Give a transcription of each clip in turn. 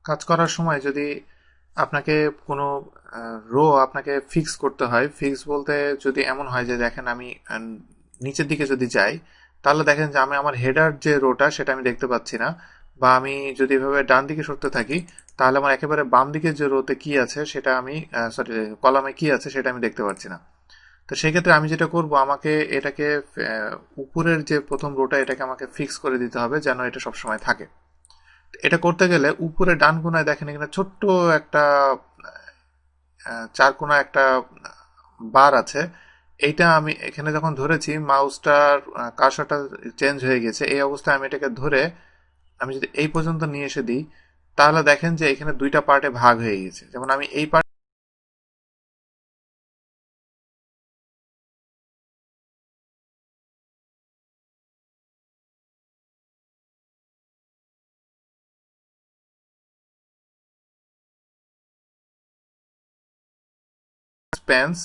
কাজ করার সময় যদি আপনাকে কোনো রো আপনাকে ফিক্স করতে হয়, ফিক্স বলতে যদি এমন হয় যে দেখেন আমি নিচের দিকে যদি যাই, তাহলে দেখেন যে আমি আমার হেডার যে রোটা সেটা আমি দেখতে পাচ্ছি না, বা আমি যদি এভাবে ডান দিকে সরতে থাকি তাহলে আমার একেবারে বাম দিকে যে রোতে কি আছে সেটা আমি সরি কলামে কি আছে সেটা আমি দেখতে পাচ্ছি না। তো সেক্ষেত্রে আমি যেটা করব, আমাকে এটাকে উপরের যে প্রথম রোটা এটাকে আমাকে ফিক্স করে দিতে হবে যেন এটা সবসময় থাকে। এটা করতে গেলে উপরে ডান কোনায় দেখেন এখানে ছোট্ট একটা চার কোনা একটা বার আছে। এইটা আমি এখানে যখন ধরেছি মাউসটার কার্সরটা চেঞ্জ হয়ে গেছে, এই অবস্থায় আমি এটাকে ধরে আমি যদি এই পর্যন্ত নিয়ে এসে দিই তাহলে দেখেন যে এখানে দুইটা পার্টে ভাগ হয়ে গেছে। যেমন আমি এই পার্ট স্পেন্স,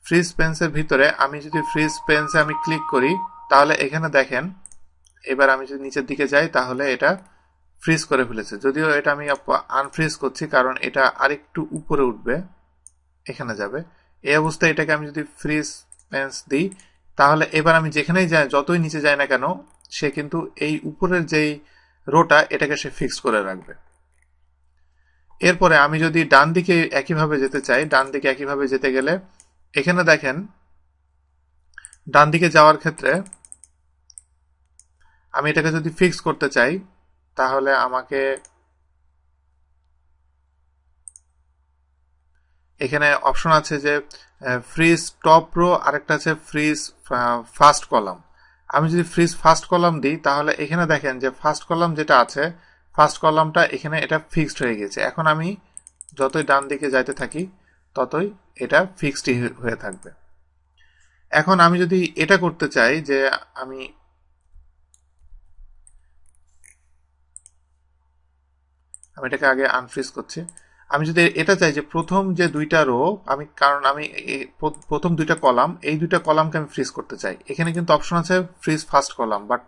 ফ্রি স্পেন্সের ভিতরে আমি যদি ফ্রি স্পেন্সে আমি ক্লিক করি তাহলে এখানে দেখেন, এবার আমি যদি নিচের দিকে যাই তাহলে এটা ফ্রিজ করে ফেলেছে। যদিও এটা আমি আনফ্রিজ করছি কারণ এটা আরেকটু উপরে উঠবে, এখানে যাবে। এই অবস্থায় এটাকে আমি যদি ফ্রিজ স্পেন্স দিই তাহলে এবার আমি যেখানেই যাই, যতই নিচে যাই না কেন, সে কিন্তু এই উপরের যেই রোটা এটাকে সে ফিক্স করে রাখবে। এরপরে আমি যদি ডান দিকে একইভাবে যেতে চাই, ডান দিকে একইভাবে যেতে গেলে এখানে দেখেন ডান দিকে যাওয়ার ক্ষেত্রে আমি এটাকে যদি ফিক্স করতে চাই তাহলে আমাকে এখানে অপশন আছে যে ফ্রিজ টপ রো, আরেকটা আছে ফ্রিজ ফার্স্ট কলাম। আমি যদি ফ্রিজ ফার্স্ট কলাম দিই তাহলে এখানে দেখেন যে ফার্স্ট কলাম যেটা আছে, ফার্স্ট কলামটা এখানে এটা ফিক্সড হয়ে গেছে। এখন আমি যতই ডান দিকে যাইতে থাকি ততই এটা ফিক্সড হয়ে থাকবে। এখন আমি যদি এটা করতে চাই যে আমি আমি এটাকে আগে আনফ্রিজ করছি। আমি যদি এটা চাই যে প্রথম যে দুইটা রো আমি, কারণ আমি প্রথম দুইটা কলাম, এই দুইটা কলামকে আমি ফ্রিজ করতে চাই, এখানে কিন্তু অপশন আছে ফ্রিজ ফার্স্ট কলাম, বাট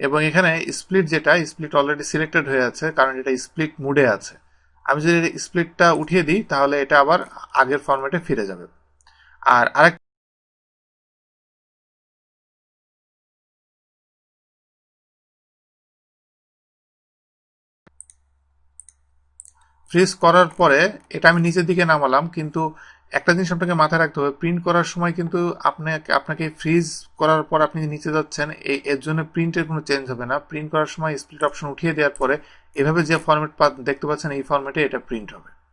এবং এখানে স্প্লিট, যেটা স্প্লিট অলরেডি সিলেক্টেড হয়ে আছে কারণ এটা স্প্লিট মুডে আছে। আমি যদি স্প্লিটটা উঠিয়ে দিই তাহলে এটা আবার আগের ফরম্যাটে ফিরে যাবে। আর আরেক ফ্রিজ করার পরে এটা আমি নিচের দিকে নামালাম, কিন্তু একটা জিনিস আপনাকে মাথায় রাখতে হবে, প্রিন্ট করার সময় কিন্তু আপনাকে ফ্রিজ করার পর আপনি নিচে যাচ্ছেন, এর জন্য প্রিন্টের কোনো চেঞ্জ হবে না। প্রিন্ট করার সময় স্প্লিট অপশন উঠিয়ে দেওয়ার পরে এভাবে যে ফরম্যাট দেখতে পাচ্ছেন এই ফরম্যাটে এটা প্রিন্ট হবে।